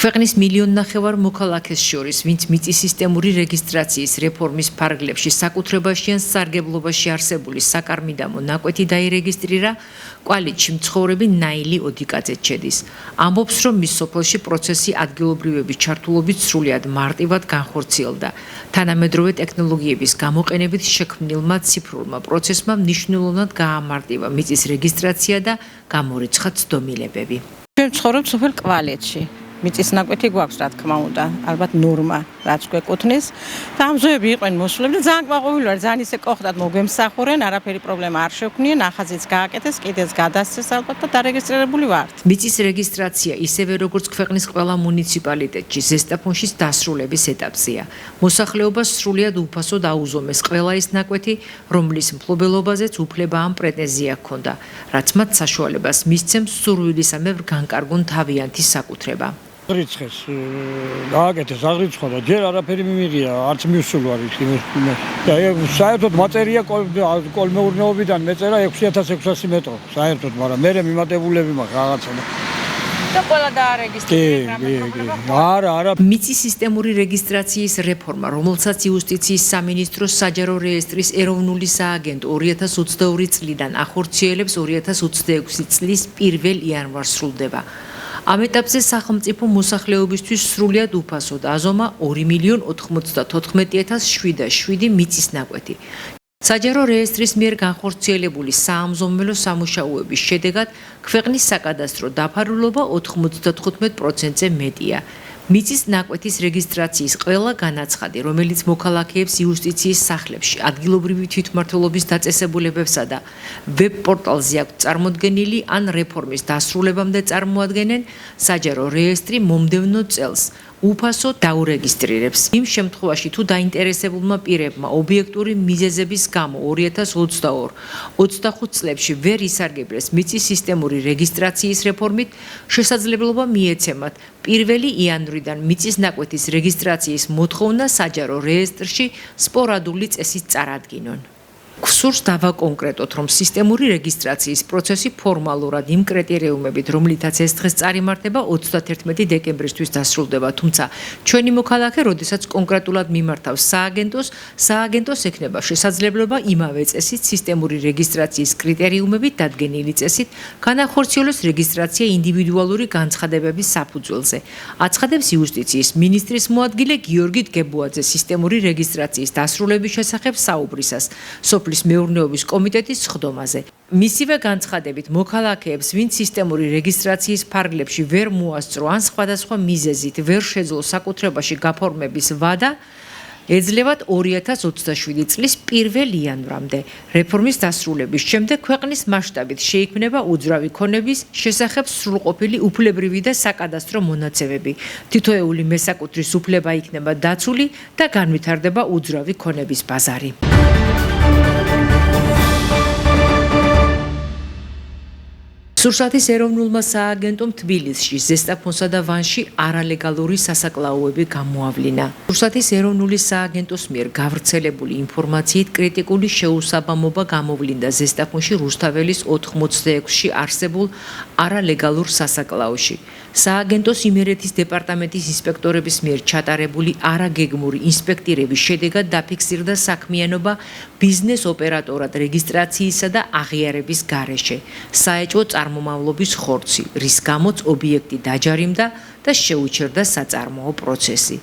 ქვეყნის მილიონნახევარ მოქალაქეს შორის, ვინც მიწის სისტემური რეგისტრაციის რეფორმის ფარგლებში საკუთრებაში ან სარგებლობაში არსებული საკარმიდამო ნაკვეთი დაირეგისტრირა, კვალიტში მცხოვრები ნაილი ოდიკაძე ჩედის. ამბობს, რომ მის სოფელში პროცესი ადგილობრივების ჩართულობით სრულიად მარტივად განხორციელდა. თანამედროვე ტექნოლოგიების გამოყენებით შექმნილმა ციფრულმა პროცესმა მნიშვნელოვნად გაამარტივა მიწის რეგისტრაცია და გამორიცხა ცდომილებები. ჩვენ ვცხოვრობ სოფელ კვალეთში. მიწის ნაკვეთი გვაქვს, რა თქმა უნდა, ალბათ ნორმა, რაც გვეკუთვნის. და ამ ზოები იყვნენ მოსულები და ძალიან ყვაყვილი ვარ, ძალიან ისე კოხდად მოგვემსახურენ, არაფერი პრობლემა არ შექმნიან, ახაზიც გააკეთეს, კიდეც გადასცეს ალბათ და დარეგისტრირებული ვართ. მიწის რეგისტრაცია ისევე როგორც ქვეყნის ყველა მუნიციპალიტეტში ზესტაფონში დასრულების ეტაპზეა. მოსახლეობას სრულიად უფასოდ აუზომეს ყველა ის ნაკვეთი, რომლის მფლობელობაზეც უფლება ან პრეტენზია ჰქონდა, რაც მათ საშუალებას მისცემს სურვილისამებრ განკარგონ თავიანთი საკუთრება. რიცხეს გააკეთეს აღრიცხვა და ჯერ არაფერი მიმიღია, არც მისულ არის იმის. და საერთოდ მატერია კოლმეურნეობიდან მეწერა 6600 მეტრო, საერთოდ, მაგრამ მე მიმატებულები მაქვს რაღაცა. და ყველა დაარეგისტრირდა. არა. მიწის სისტემური რეგისტრაციის რეფორმა, რომელსაც იუსტიციის სამინისტროს საჯარო რეესტრის ეროვნული სააგენტო 2022 წლიდან ახორციელებს 2026 წლის 1 იანვარს სრულდება. ამ ეტაპზე სახელმწიფო მოსახლეობისთვის სრულიად უფასოდ აზომა 2,94,707 მიწის ნაკვეთი. საჯარო რეესტრის მიერ განხორციელებული საამზომველო სამუშაოების შედეგად ქვეყნის საკადასტრო დაფარულობა 95%-ზე მეტია. მიწის ნაკვეთის რეგისტრაციის ყველა განაცხადი, რომელიც მოქალაქეებს იუსტიციის სახლებში, ადგილობრივი თვითმმართველობის დაწესებულებებსა და ვებ პორტალზე აქვთ წარმოდგენილი ან რეფორმის დასრულებამდე წარმოადგენენ, საჯარო რეესტრი მომდევნო წელს უფასოდ დაურეგისტრირებს. იმ შემთხვევაში, თუ დაინტერესებულმა პირებმა ობიექტური მიზეზების გამო 2022-25 წლებში ვერ ისარგებლეს მიწის სისტემური რეგისტრაციის რეფორმით, შესაძლებლობა მიეცემათ 1 იანვრიდან მიწის ნაკვეთის რეგისტრაციის მოთხოვნა საჯარო რეესტრში სპორადული წესით წარადგინონ. გსურს დავაკონკრეტოთ, რომ სისტემური რეგისტრაციის პროცესი ფორმალურად იმ კრიტერიუმებით, რომლითაც ეს დღეს წარიმართება 31 დეკემბრისთვის დასრულდება, თუმცა ჩვენი მოქალაქე, როდესაც კონკრეტულად მიმართავს სააგენტოს, სააგენტოს ექნება შესაძლებლობა იმავე წესით სისტემური რეგისტრაციის კრიტერიუმებით დადგენილი წესით განახორციელოს რეგისტრაცია ინდივიდუალური განცხადებების საფუძველზე. აცხადებს იუსტიციის მინისტრის მოადგილე გიორგი დგებუაძე სისტემური რეგისტრაციის დასრულების შესახებ საუბრისას. სოფლის მეურნეობის კომიტეტის სხდომაზე. მისივე განცხადებით, მოქალაქეებს, ვინც სისტემური რეგისტრაციის ფარგლებში ვერ მოასწრო ან სხვადასხვა მიზეზით ვერ შეძლო საკუთრებაში გაფორმების ვადა, ეძლევათ 2027 წლის 1 იანვრამდე. რეფორმის დასრულების შემდეგ ქვეყნის მასშტაბით შეიქმნება უძრავი ქონების შესახებ სრულყოფილი უფლებრივი და საკადასტრო მონაცემები. თითოეული მესაკუთრის უფლება იქნება დაცული და განვითარდება უძრავი ქონების ბაზარი. სურსათის ეროვნულმა სააგენტომ თბილისში, ზესტაფონსა და ვანში არალეგალური სასაკლაოები გამოავლინა. სურსათის ეროვნული სააგენტოს მიერ გავრცელებული ინფორმაციით კრიტიკული შეუსაბამობა გამოვლინდა ზესტაფონში რუსთაველის 86-ში არსებულ არალეგალურ სასაკლაოში. სააგენტოს იმერეთის დეპარტამენტის ინსპექტორების მიერ ჩატარებული არაგეგმური ინსპექტირების შედეგად დაფიქსირდა საქმიანობა ბიზნეს ოპერატორად რეგისტრაციისა და აღიარების გარეშე. საეჭვო წარმომავლობის ხორცი, რის გამოც ობიექტი დაჯარიმდა და შეუჩერდა საწარმოო პროცესი.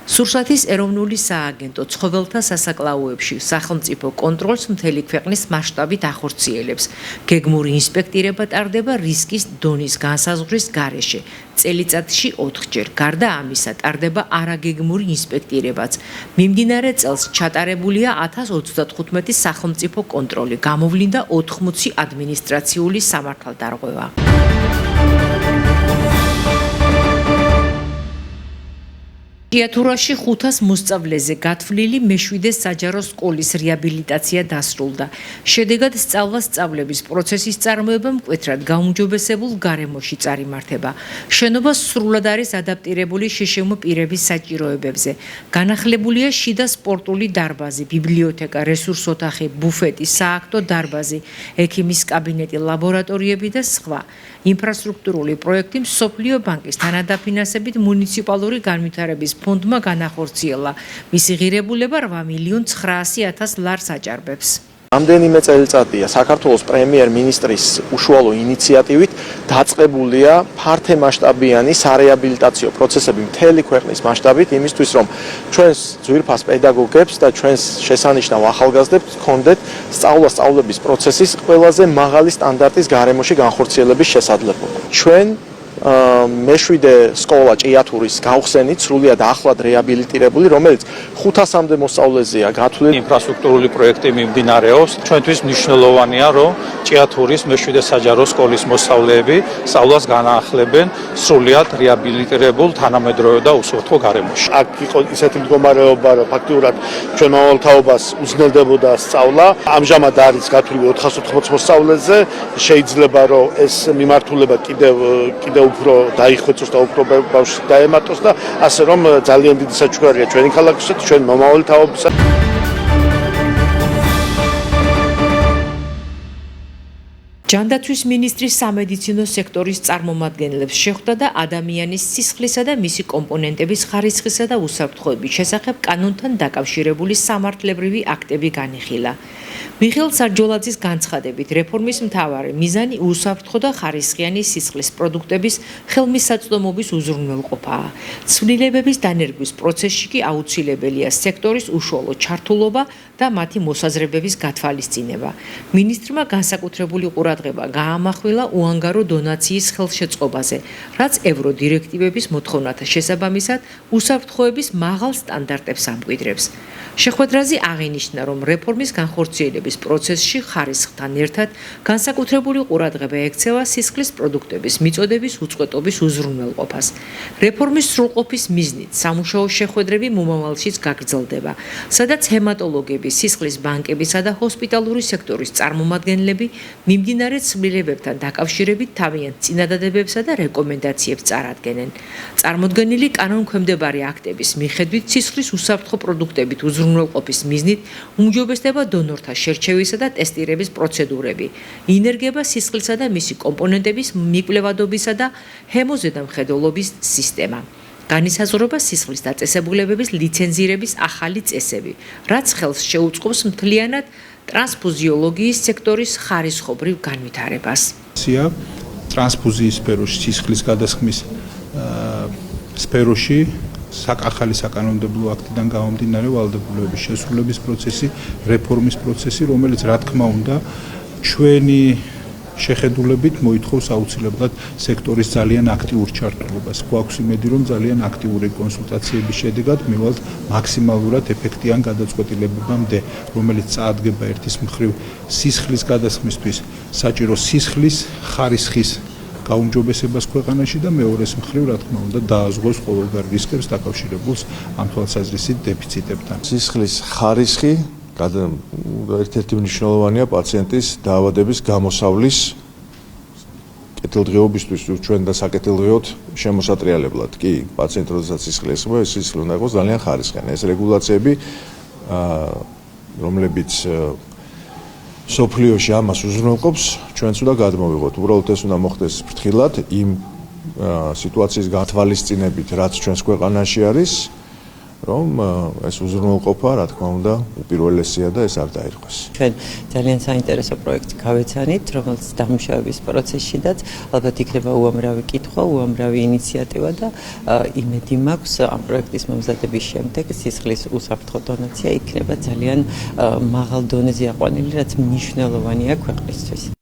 სურსათის ეროვნული სააგენტო ცხოველთა სასაკლაოებში სახელმწიფო კონტროლს მთელი ქვეყნის მასშტაბით ახორციელებს. გეგმური ინსპექტირება ტარდება რისკის დონის განსაზღვრის გარეშე. წელიწადში 4-ჯერ. გარდა ამისა, ტარდება არაგეგმური ინსპექტირებაც. მიმდინარე წელს ჩატარებულია 1035 სახელმწიფო კონტროლი. გამოვლინდა 80 ადმინისტრაციული სამართალდარღვევა. თურაში 500 მოსწავლეზე გათვლილი მე-7 საჯარო სკოლის რეაბილიტაცია დასრულდა. შედეგად სწავლა-სწავლების პროცესის წარმოება მკვეთრად გაუმჯობესებულ გარემოში წარიმართება. შენობა სრულად არის ადაპტირებული შეშემო პირების საჭიროებებზე. განახლებულია შიდა სპორტული დარბაზი, ბიბლიოთეკა, რესურს ოთახი, ბუფეტი, სააქტო დარბაზი, ექიმის კაბინეტი, ლაბორატორიები და სხვა. ინფრასტრუქტურული პროექტი მსოფლიო ბანკის თანადაფინანსებით მუნიციპალური განვითარების ფონდმა განახორციელა. მისი ღირებულება 8.900.000 ლარს აჭარბებს. Რამდენიმე წელიწადია საქართველოს პრემიერ-მინისტრის უშუალო ინიციატივით დაწყებულია ფართემასშტაბიანი სარეაბილიტაციო პროცესები მთელი ქვეყნის მასშტაბით იმისთვის, რომ ჩვენს ძვირფას პედაგოგებს და ჩვენს შესანიშნავ ახალგაზრდებს ჰქონდეთ სწავლების პროცესის ყველაზე მაღალი სტანდარტის გარემოში განხორციელების შესაძლებლობა. ჩვენ მეშვიდე სკოლა ჭიათურის გავხსენით სრულიად ახლად რეაბილიტირებული, რომელიც 500-მდე მოსწავლეზეა გათვლილი. ინფრასტრუქტურული პროექტი მიმდინარეობს. ჩვენთვის მნიშვნელოვანია, რომ ჭიათურის მეშვიდე საჯარო სკოლის მოსწავლეები სწავლას განაახლებენ სრულიად რეაბილიტირებულ თანამედროვე და უსაფრთხო გარემოში. აქ იყო ისეთი მდგომარეობა, რომ ფაქტიურად ჩვენ მომავალ თაობას უზრუნველდებოდა სწავლა. ამჟამად არის გათვლილი 480 მოსწავლეზე. შეიძლება, რომ ეს მიმართულება კიდევ უფრო დაიხვეწოს და უფრო ბავშვს დაემატოს და ასე რომ ძალიან დიდი საჩუქარია ჩვენი ქალაქისა და ჩვენ მომავალი თაობისა. ჯანდაცვის მინისტრის სამედიცინო სექტორის წარმომადგენლებს შეხვდა და ადამიანის სისხლისა და მისი კომპონენტების ხარისხისა და უსაფრთხოების შესახებ კანონთან დაკავშირებული სამართლებრივი აქტები განიხილა. მიხეილ სარჯოლაძის განცხადებით, რეფორმის მთავარი მიზანი უსაფრთხო და ხარისხიანი სისხლის პროდუქტების ხელმისაწვდომობის უზრუნველყოფაა. ცვლილებების დანერგვის პროცესში კი აუცილებელია სექტორის უშუალო ჩართულობა და მათი მოსაზრებების გათვალისწინება. მინისტრმა განსაკუთრებული ყურადღება გაამახვილა უანგარო დონაციის ხელშეწყობაზე, რაც ევროდირექტივების მოთხოვნათა შესაბამისად უსაფრთხოების მაღალ სტანდარტებს ამკვიდრებს. შეხვედრაზე აღინიშნა, რომ რეფორმის განხორციელების პროცესში ხარისხთან ერთად განსაკუთრებული ყურადღება ექცევა სისხლის პროდუქტების მიწოდების უწყვეტობის უზრუნველყოფას. რეფორმის სრულყოფის მიზნით სამუშაო შეხვედრები მომავალშიც გაგრძელდება, სადაც ჰემატოლოგები, სისხლის ბანკებისა და ჰოსპიტალური სექტორის წარმომადგენლები მიმდინარე ცვლილებებთან დაკავშირებით თავიანთ წინადადებებსა და რეკომენდაციებს წარადგენენ. წარმოდგენილი კანონქვემდებარე აქტების მიხედვით სისხლის უსაფრთხო პროდუქტებით უზრუნველყოფის მიზნით უმჯობესდება დონორთა შერჩევისა და ტესტირების პროცედურები, ინერგება სისხლისა და მისი კომპონენტების მიკვლევადობისა და ჰემოზედამხედველობის სისტემა. განისაზღვრება სისხლის დაწესებულებების ლიცენზირების ახალი წესები, რაც ხელს შეუწყობს მთლიანად ტრანსფუზიოლოგიის სექტორის ხარისხობრივ განვითარებას. ტრანსფუზიის სფეროში, სისხლის გადასხმის სფეროში ახალი საკანონმდებლო აქტიდან გამომდინარე ვალდებულების შესრულების პროცესი, რეფორმის პროცესი, რომელიც რა თქმა უნდა ჩვენი შეხედულებით მოითხოვს აუცილებლად სექტორის ძალიან აქტიურ ჩართულობას. გვაქვს იმედი, რომ ძალიან აქტიური კონსულტაციების შედეგად მივალთ მაქსიმალურად ეფექტიან გადაწყვეტილებებამდე, რომელიც წაადგება ერთის მხრივ სისხლის გადასხმისთვის საჭირო სისხლის ხარისხის გაუმჯობესებას ქვეყანაში და მეორეს მხრივ, რა თქმა უნდა, დააზღვევს ყოველგვარ რისკებს დაკავშირებულს ამ თვალსაზრისით დეფიციტებთან. სისხლის ხარისხი ერთ-ერთი მნიშვნელოვანია პაციენტის დაავადების გამოსავლის კეთილდღეობისთვის, ჩვენ და საკეთილდღეოდ შემოსატრიალებლად. კი, პაციენტი როდესაც სისხლი ესხება, ეს სისხლი უნდა იყოს ძალიან ხარისხიანი. ეს რეგულაციები, რომლებიც სოფლიოში ამას უზრუნველყოფს, ჩვენც უნდა გადმოვიღოთ. უბრალოდ ეს უნდა მოხდეს ფრთხილად იმ სიტუაციის გათვალისწინებით, რაც ჩვენს ქვეყანაში არის, რომ ეს უზრუნველყოფა, რა თქმა უნდა, უპირველესია და ეს არ დაირღვეს. ჩვენ ძალიან საინტერესო პროექტი გავეცანით, რომელიც დამუშავების პროცესშიდაც ალბათ იქნება უამრავი კითხვა, უამრავი ინიციატივა და იმედი მაქვს ამ პროექტის მომზადების შემდეგ სისხლის უსაფრთხო დონაცია იქნება ძალიან მაღალ დონეზე აყვანილი, რაც მნიშვნელოვანია ქვეყნისთვის.